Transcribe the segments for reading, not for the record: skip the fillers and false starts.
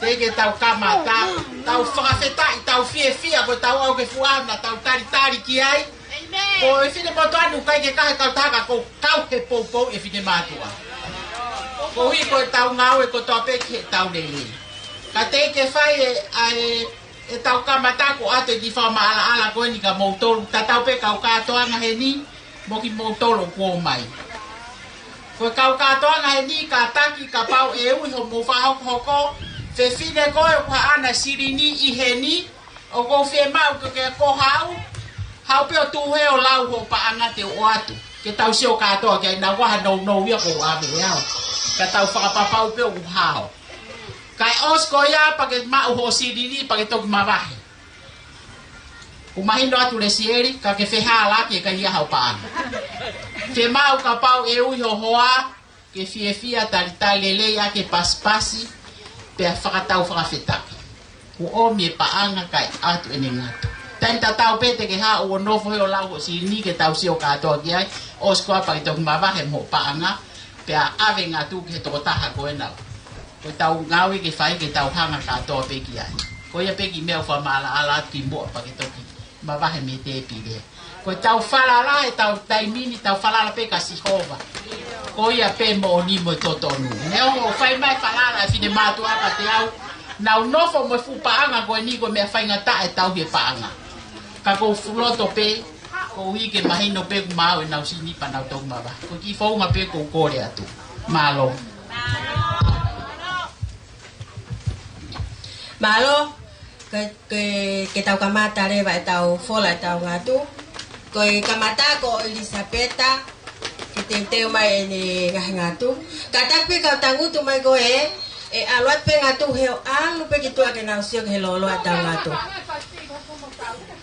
Tege tau kamata, tau whakawhetai, tau whiawhia, ko tau au ke fuana, tau tari ki ai. Ko e whine moto anu kai ke kahe kau taka, ko kau he poupou e whine mātua. Ko hui ko e tau ngau e ko tau peki he tau nele. Ka teke whai e tau kamata ko ato e ki whama ala koe ni ka moutolu. Ta tau pe kau katoanga he ni, mo ki moutolu kuo mai. Ko kau katoanga he ni, ka taki, ka pau e ui ho mo whahok hoko. Fe fine koe o ka ana sirini I he ni, o ko whe mau ke ko hau, hau pe o tuhe o lau ho pa anga te o atu. Ke tau sio katoa ke na waha no ia ko ame au. Ka tau whakapapau pe o hao. Kai osko ia pa ke mau ho sirini pa ke toki mawahe. Kumahino atu le sieri, ka ke wheha laki e ka hia hau pa anga. Fe mau ka pau e ui ho hoa, ke fia tari lele ia ke paspasi, pea whakatau whakawhetaki. Ku o me paanga kai atu ene ngatu. Tenta tau pete ke haa ua nofo heo lau si ni ke tau sio katoa ki ai. O skoa pa ki toki mawahe mo paanga. Pea ave ngatu ke toko taha koe nau. Ko tau ngawi ke whai ke tau hanga katoa pe ki ai. Ko ia pe ki mea whamala ala ki mua pa ki toki mawahe me te pide. Ko tau whalala e tau taimini tau whalala pe ka sihova. Ko ia pe mo ni mo totonu. Neo ho whai mai whalala e whine mātua ka te au. Nau nofo mo fu paanga ko ni ko me whainga ta e tau he paanga. Ka ko fuloto pe, ko wike mahino pe ku mau e nau sini pa nau tau mawa. Ko ki whaunga pe ko kore atu. Malo. Malo, ke tau kamata rewa e tau fola e tau ngatu. Ko e kamata ko Elisabeta, ke te teo mai e ne ngahi ngatu. Ka takpe kau tangutu mai ko e aluat pe ngatu heo alu pe ki tua ke nau sio ke lolo a tau ngatu.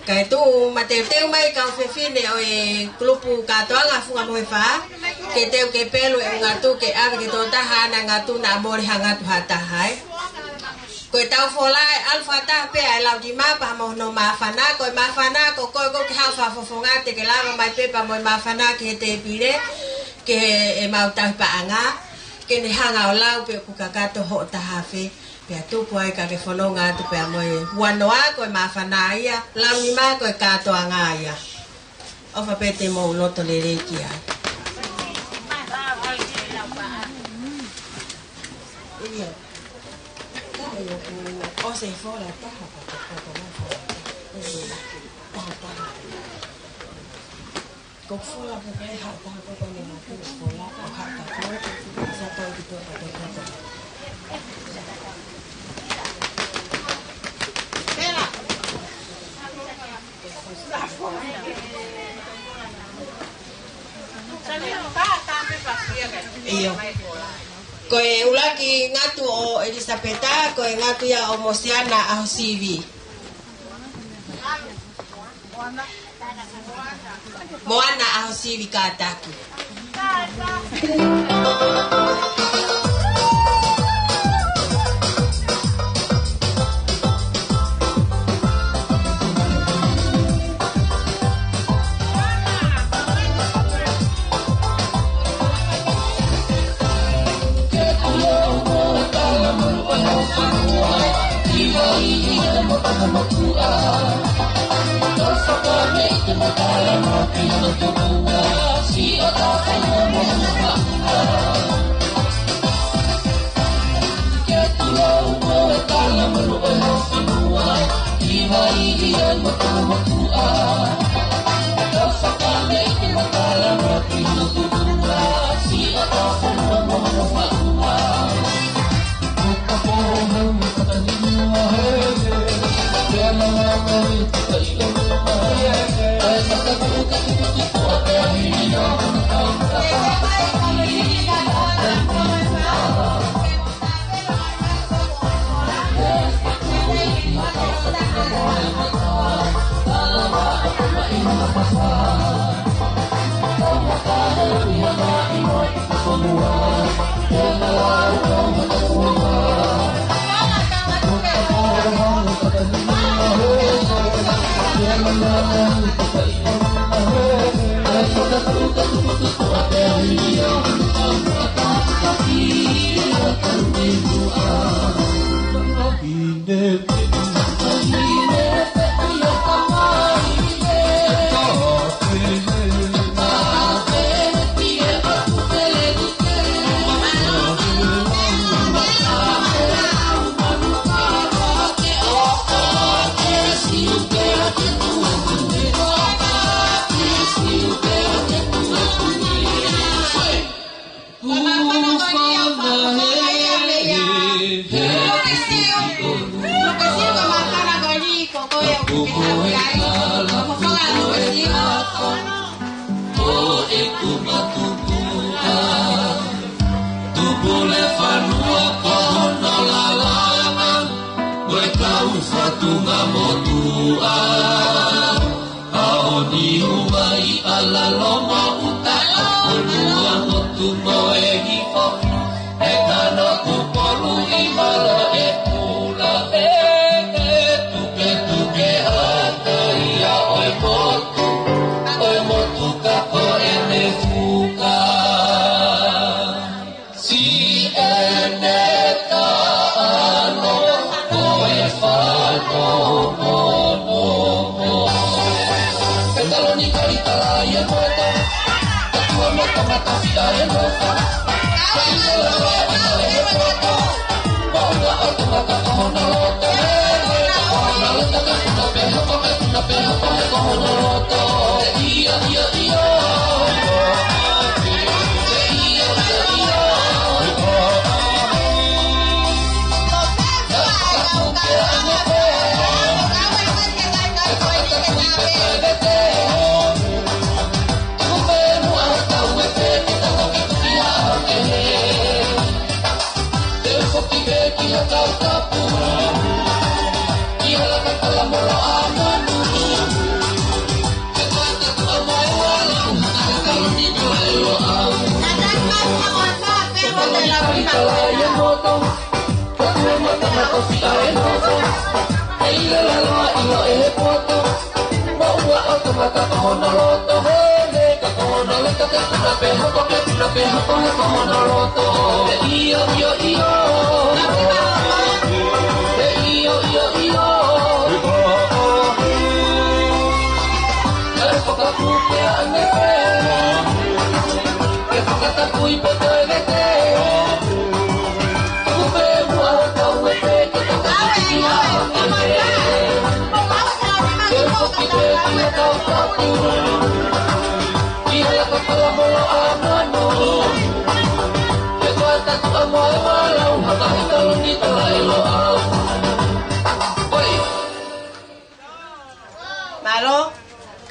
Ka tu mateu teu mai kau fefine o e klupu katoa ngafunga mohe wha. Ke teu ke pelu e ngatu ke ave ke tota hana ngatu na amore hangatu hata hai. Ko tau fola alfa ta pe ai lau di mapa mo no mafana ko ko ke ha fa fofonga te ke lava mai pe pa mo mafana ke te pire ke e mau ta pa anga ke ne hanga o lau pe ku kakato ho ta hafe pe tu po ai ka ke fononga te pe mo wanoa ko mafana ia lau ni ma ko ka to anga ia o fa pe te mo loto le re ki ai o se fora taha ko fora ko ke ha ta ko ni na ko fora ko ha ta ko sa to ki to Era Iyo. Koe ulaki ngatu o Elisabeta, koe ngatu ya o Mosiana a Hosivi. Moana a Hosivi Kataki.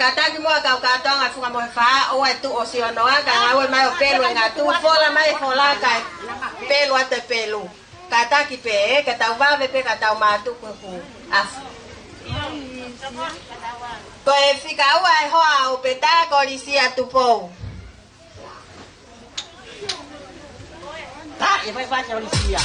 kataki mo ka nga funga mo fa o tu o si ono ka nga we mai o pelo nga tu fola mai fola ka pelo ate pelo kataki pe ka va ve pe ka ma tu ko af ko e fika wa ho o peta ko li si atu po ta e vai fa o li si ya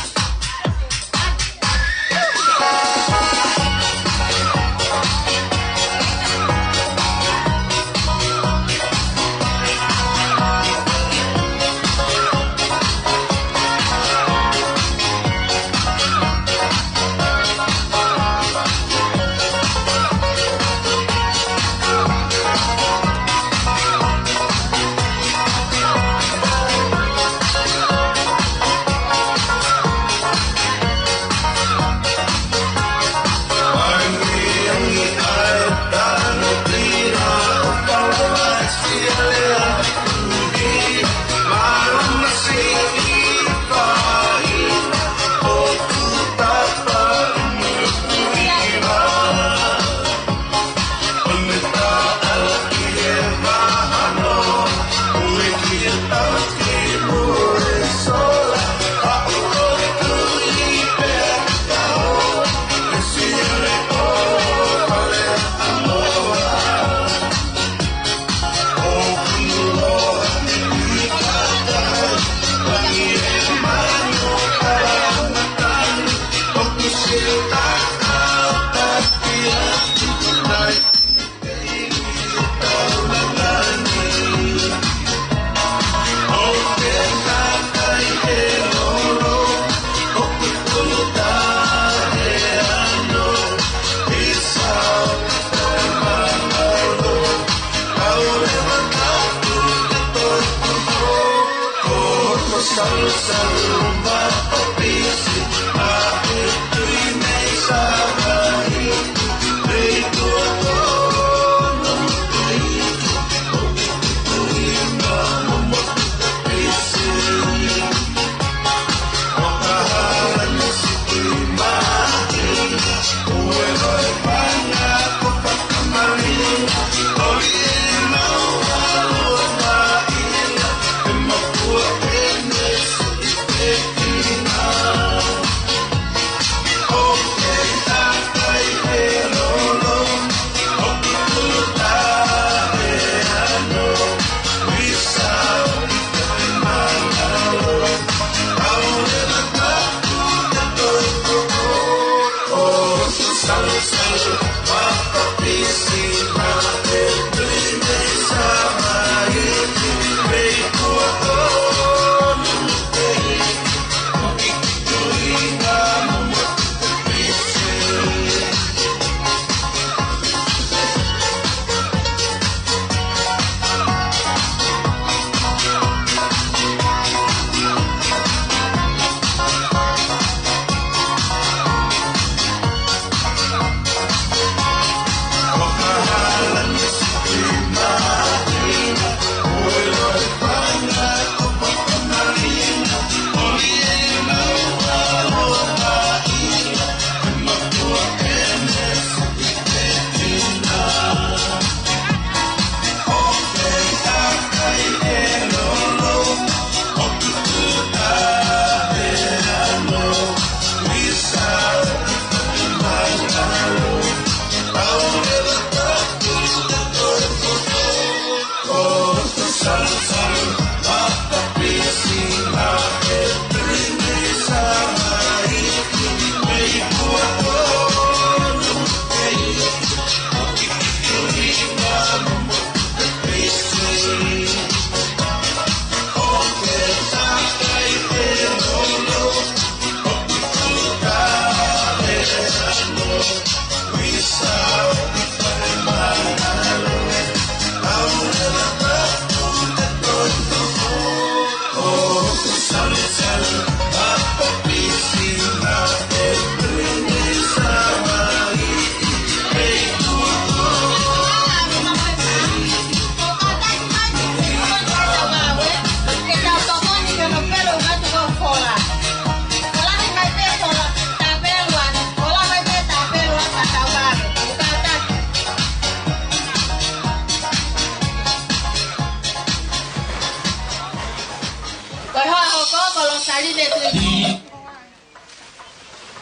saline tuitu.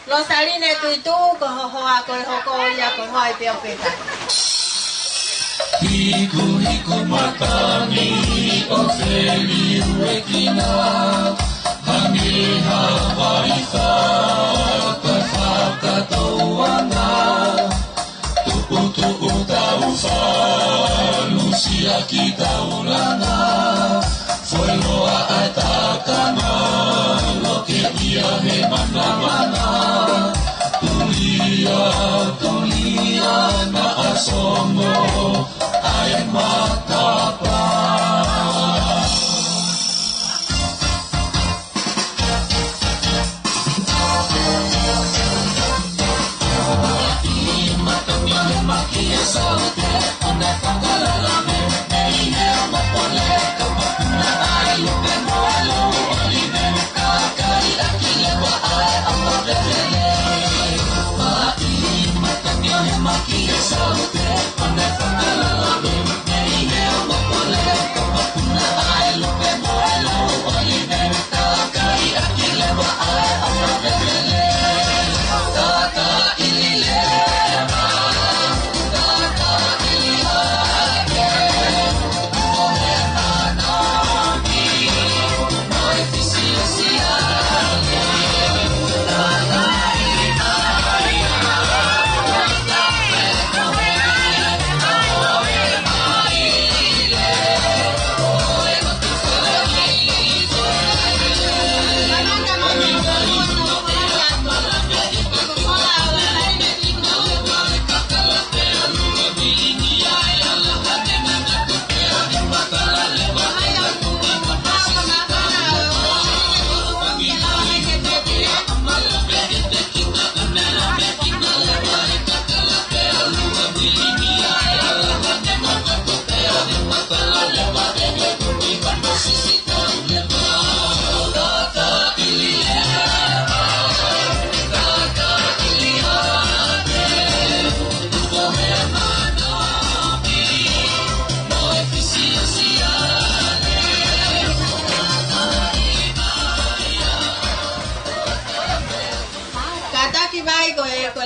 Lo saline tuitu ko hoa ko hoko ya ko hoa pia peta. Hiku matani o feli uekina hangi hawaita kafakatauana tuku taufa lucia kitaulana fueloa atakana lo que ia he mana tulia na asomo ay matapa.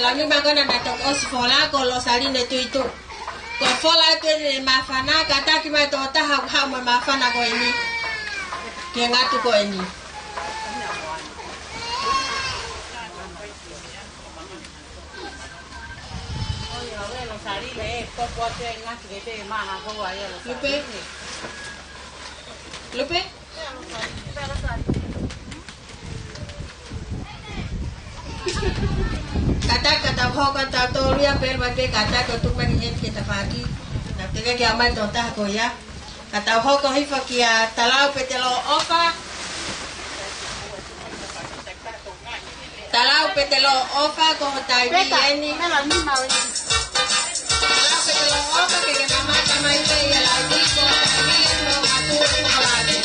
La misma gana me tocó si fola con los salines tú y tú. Con fola tú eres mafana, kata que me toca ha mafana con ni. Quien ha tu con ni. Lupe. Lupe. Kata ho kata to lia per ba ke kata ko tu mani hen ke tafaki na te ke amal to ta ko ya kata ho ko hifa kia talau petelo ofa ko tai bi eni talau petelo ofa ke mama mai te ya la di ko ni no atu ko la de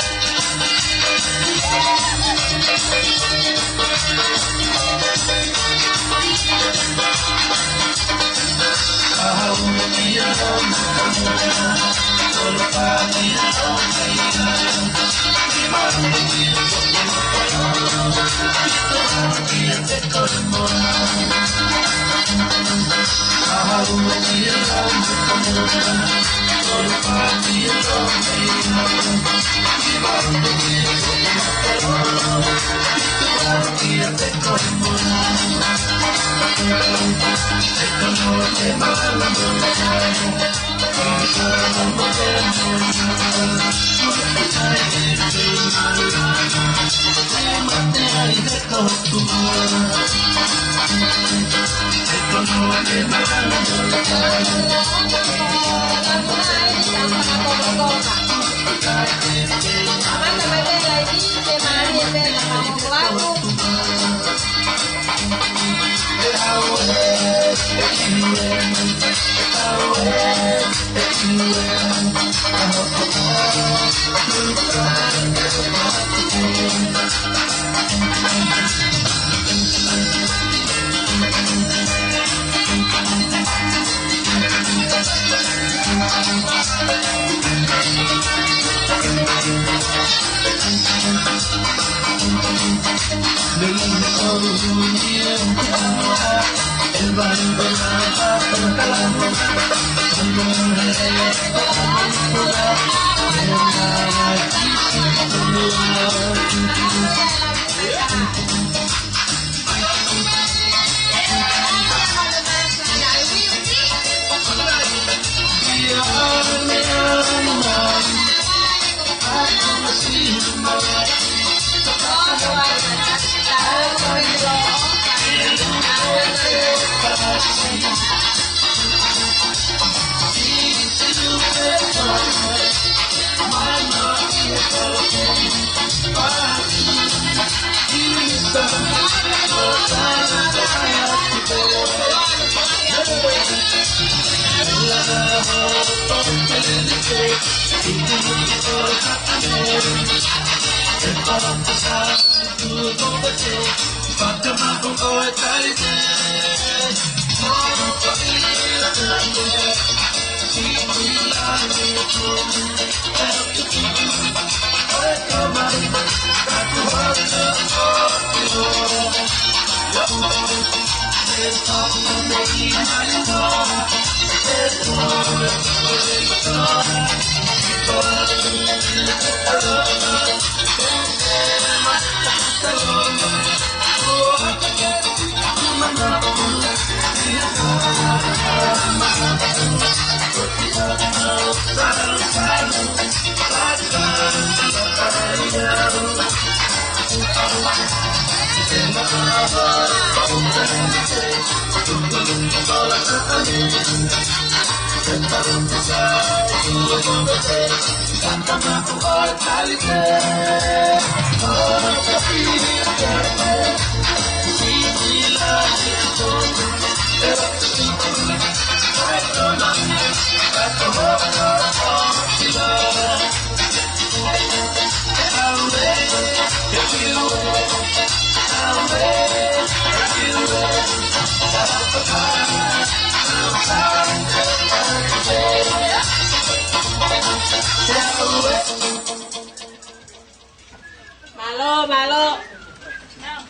Malo.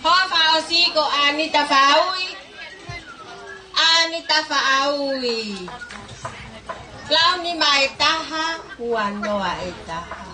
Ho faosigo Anita Faaui. Launi maetaha uanoa etaha.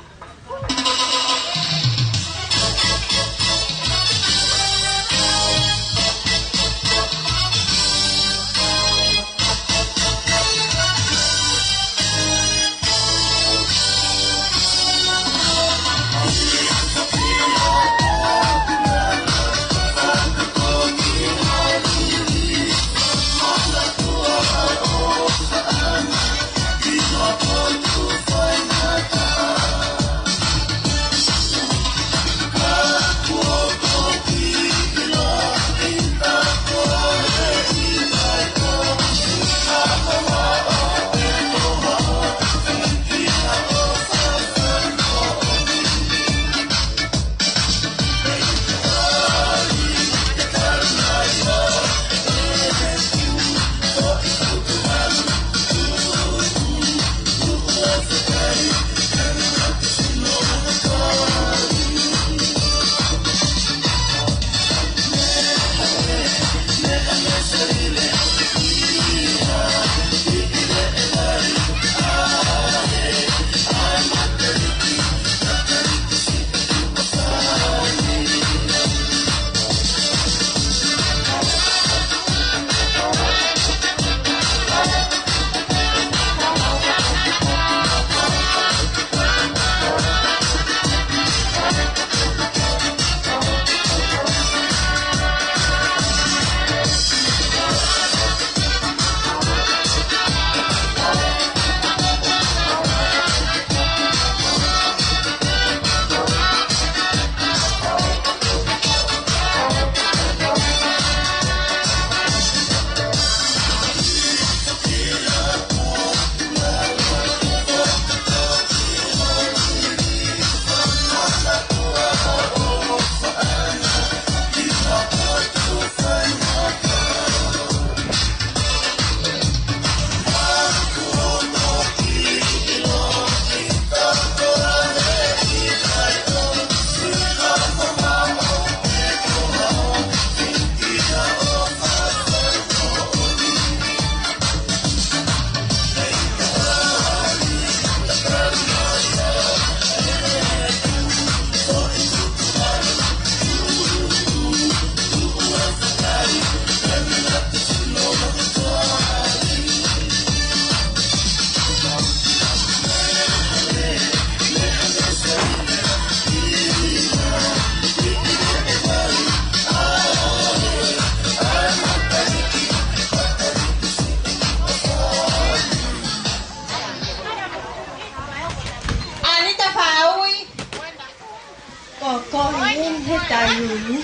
kohin hitayuni.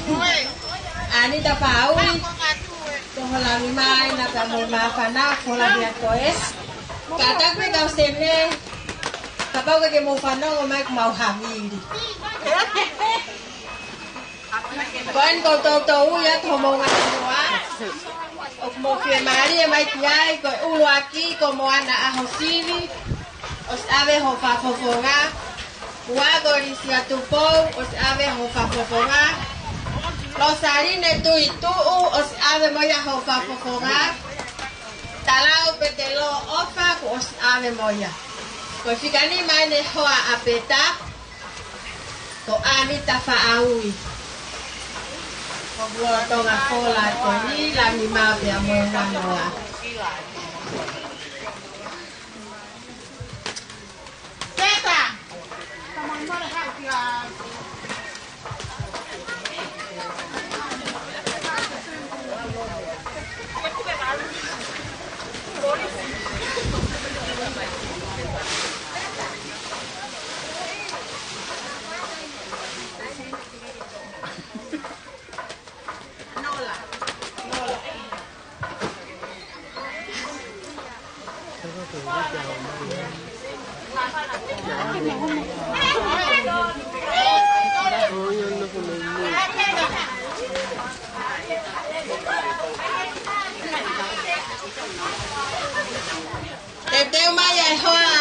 Ani tapawi. Koholangi mai na kamuma fana kola dia koes. Katak pe kau sene. Kapau ke mo fana o mai mau hamiri. Koin ko to ya thomo ngatwa. Ok mo fie mari mai tiai ko uluaki ko mo ana ahosili. Os ave ho fa fofonga. Wago risia tupo os ave ho fa fofonga. Los harines tu y tú, os ave moya hofa fofonga. Talao petelo ofa, os ave moya. Pues ficani mane hoa apeta. Ko amita fa aui. Ko tonga kola ko ni la mi ma pe amona noa. Peta. Come on, help you. Teu mai ai hoa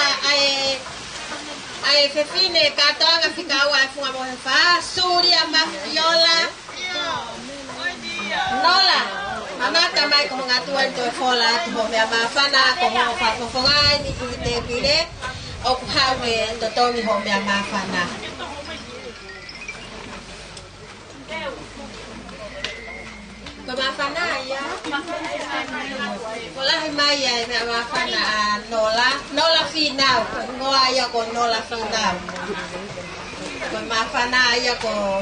ai fefine katonga fika wa funga mo fa Surya Mafiola Nola mama tamai ko ngatua to fola to me ama fana ko ho fa fonga ni te pile o hawe to to ni ho me ama fana Mafana ya, wala mai ya mafana nola final, ngoa ya ko nola final. Mafana ya ko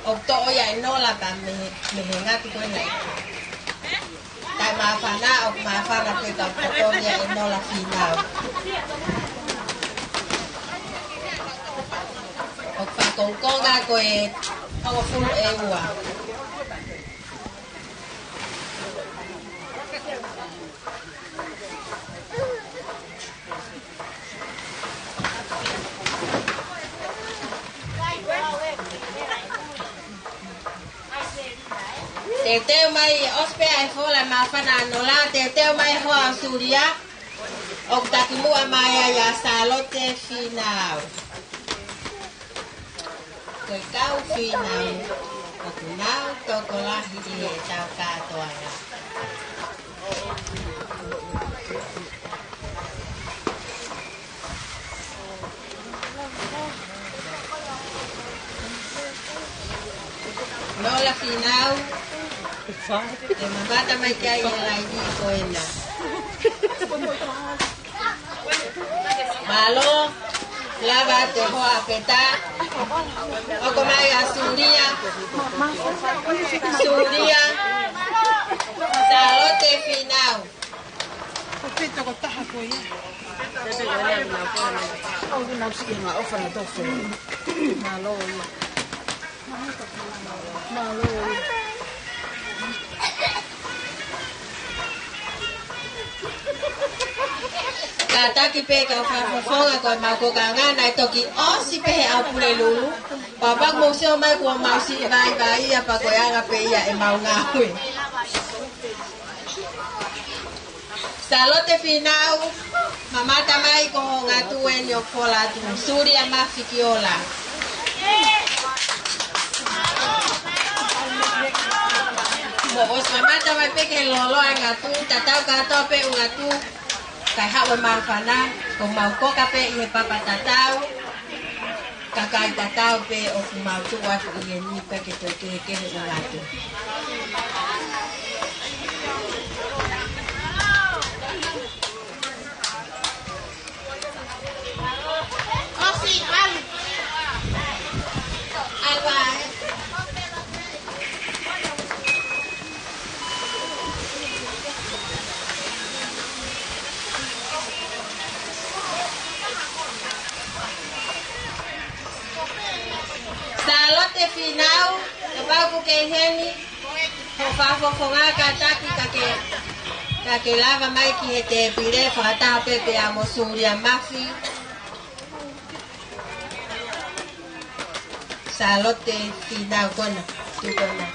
okto ya nola ba me ngati ko na. Tai mafana ok mafana ko ta ko ya nola final. Ok fa con konga ko e ako full ewa. Teu mai ospe ai fola mafana nola teu mai hoa Surya ok takimu amaya ya salote final koi kau final ok nau tokola hidi tau katoanga nola final Mabata mai kai lagi koina. Malo lava te hoa peta. Oko mai Surya. Surya. Salote final. Peta ko taha ko ya. Oh, na sige nga offer na to for. Malo. Malo. Kata ki pe ka fonga ko ma ko ka nga na to ki o si pe au pule lulu papa mo se mai ko ma si vai ya pa ko ya ga pe ya e mau nga hui salote final mama tamai ko nga tu en yo kola tu Surya Mafiola mo os mama tamai pe ke lolo nga tu tatau ka to pe nga tu kai hawa mafana ko mau ko ka pe ye papa tatau kakai tatau pe o mau tu wa ku ye ni pe ke to ke la tu osi alwa Salote final, kapag kay Henny, Fafo kataki kake lava mai ki hete pire fata pepe amo suria mafi. Salote final kona, tu kona.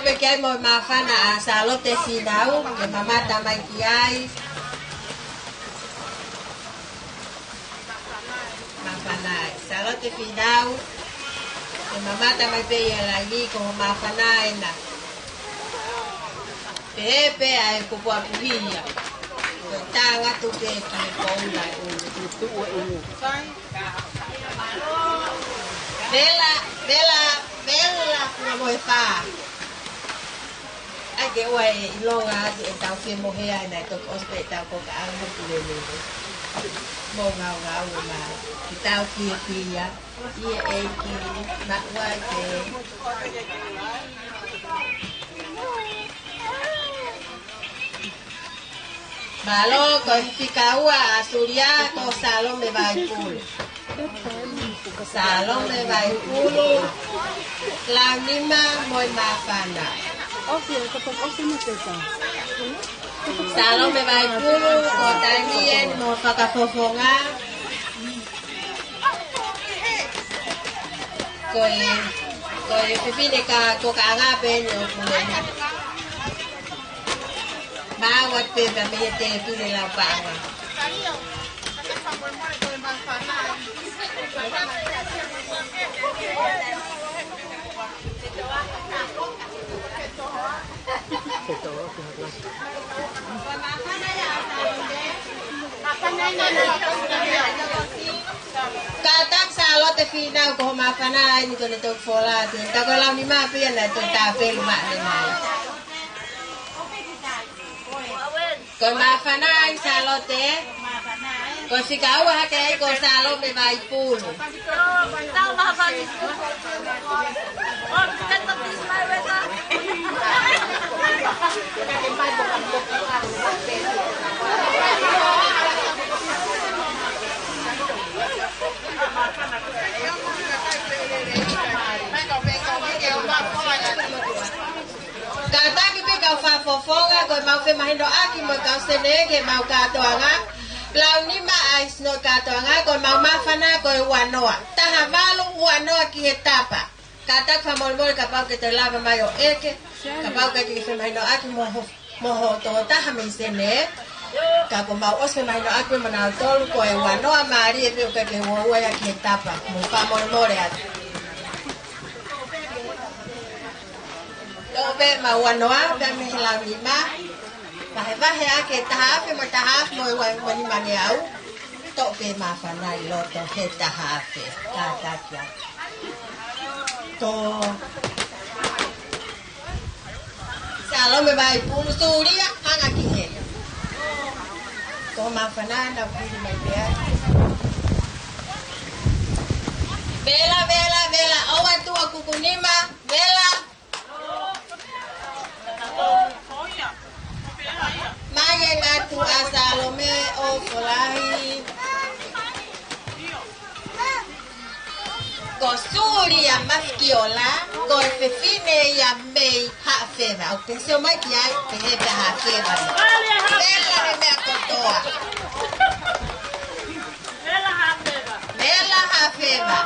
Porque mo mafana a salote sinau que mamá tamai kiai mafana salote finau que mamá tamai pe lagi como mafana ena pepe ai kupua puhia tanga tu pe ki koula bela na moepa Ake wai longa e tau whi mohe ai nei toko ospe e tau koka au huku le lele. Mō ngau ngau e mai. Ki tau kia kia, ia e ki, makua te. Malo ko whika ua a suria ko salon me vai pulu. Salon me vai pulu. Lau nima moi mawhana. Salon me vai pulu ko tanien mo whakafofonga. Ko e pipine ka anga pene o pulena. Bawat pe ba me te pule la panga. Katak salote final ko mafana ni ko nito fola tu ta ko lang ni ma pia na tu ta pel ma ni mai ko mafana salote ko sikawa ha ke ko salote vai pulo ta ma fa ni oh kanta pis mai weta Kata kita kau fafofonga kau mau fe mahindo aki mau kau senege mau katoanga lau ni ma ais no katoanga kau mau mafana kau wanoa tahavalu wanoa ki etapa kata famol mol kapau kita lava mayo eke kapau kita fe mahindo aki moho to tahame sene kako mau os fe mahindo aki manau tolu kau wanoa mari epe ke wo ya ki etapa mo famol mol ya Obe ma wanoa pe me la lima va he ake tahafe mo tahaf mo wani mane au to pe ma fana lo to he tahafe ta kia to salo me vai pun suria anga ki he to ma fana na puli mai bela owa tu akukunima bela Maya ngatu asalome o folahi Kosuri ya mafkiola Ko fefine ya mei hafeva O pesio mai ki ai tehebe hafeva Bela reme akotoa Bela hafeva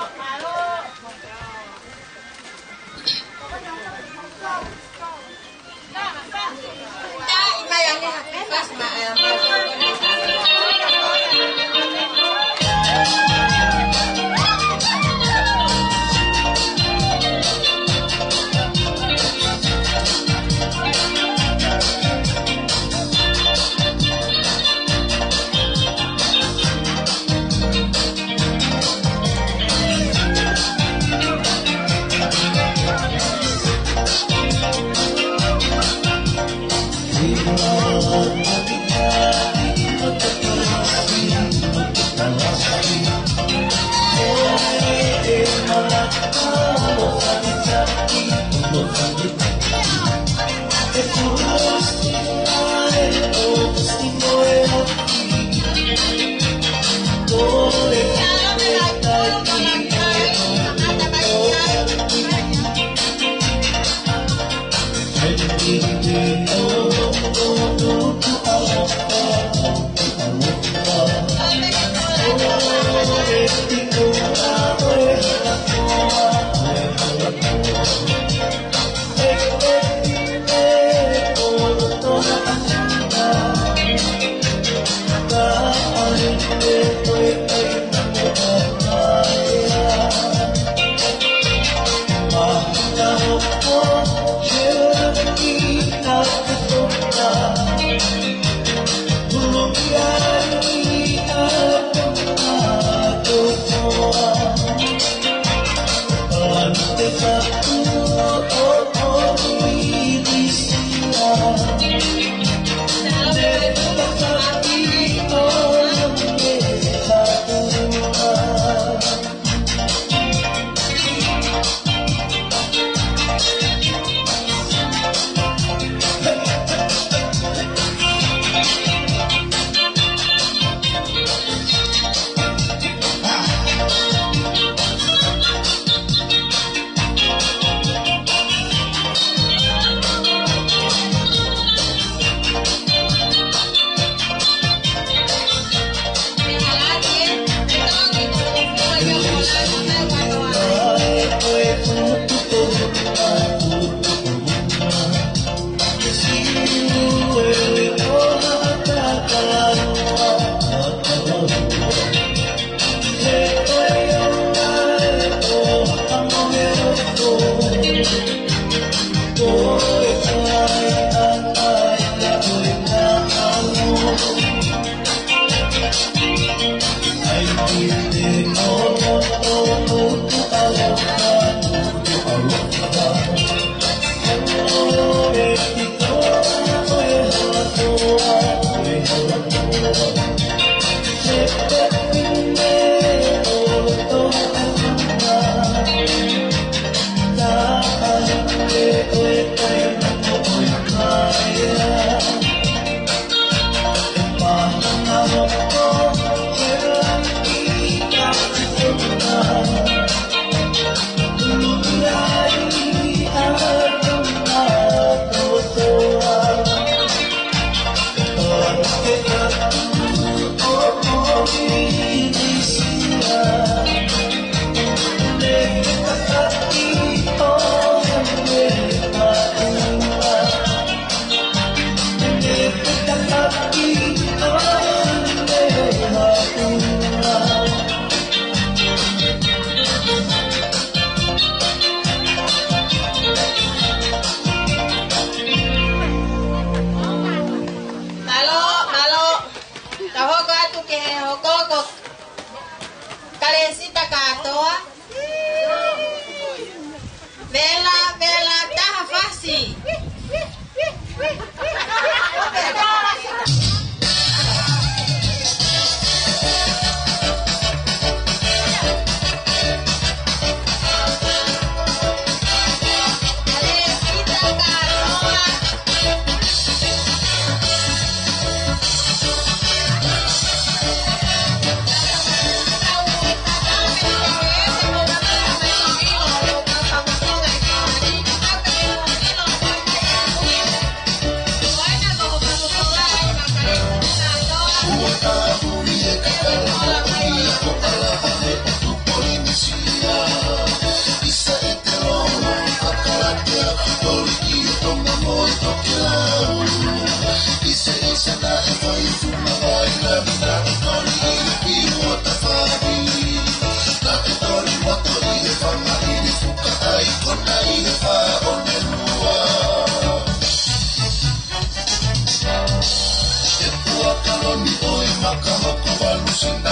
Makahoko walusinda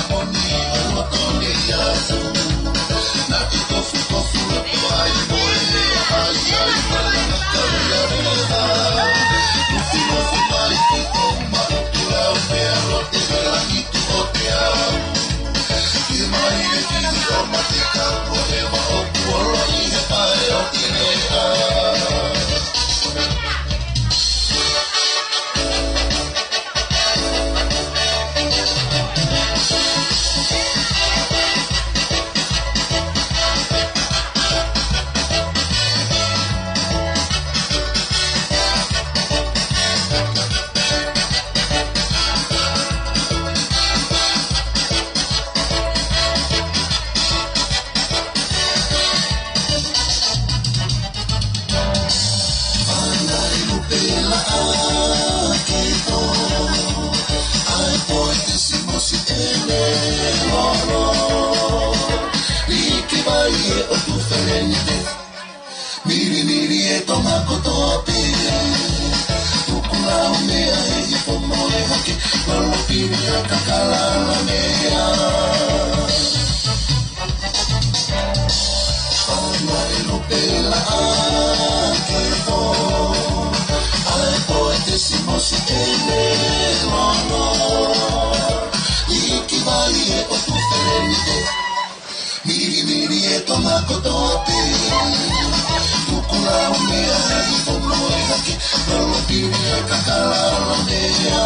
kotopi Ukula umea hegi pomoe hake Lolo pini kakala mea Paula elopela ake fo Ae poetesimo si tele lono Iki vali e o tu ferenite Miri e toma kotopi Ukula umea hegi pomoe hake Lolo pini kakala mea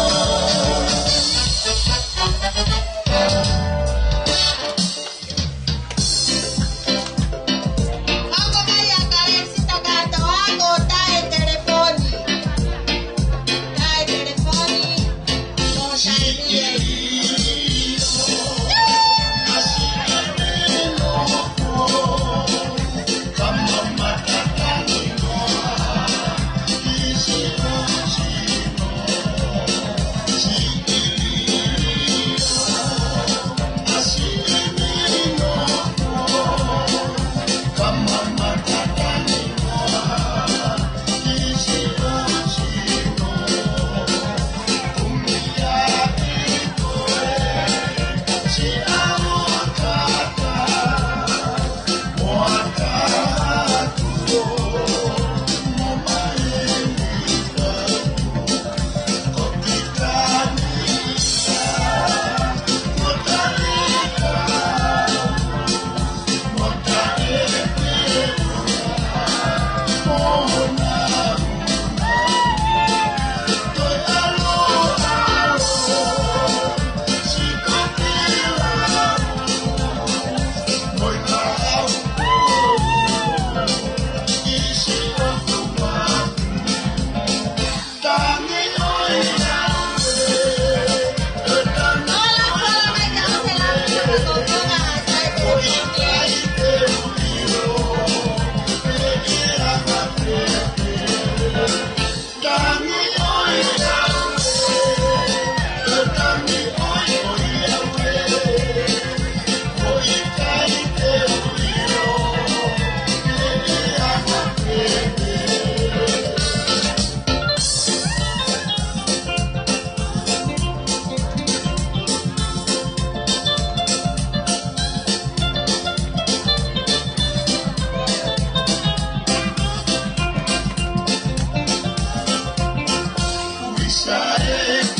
Israel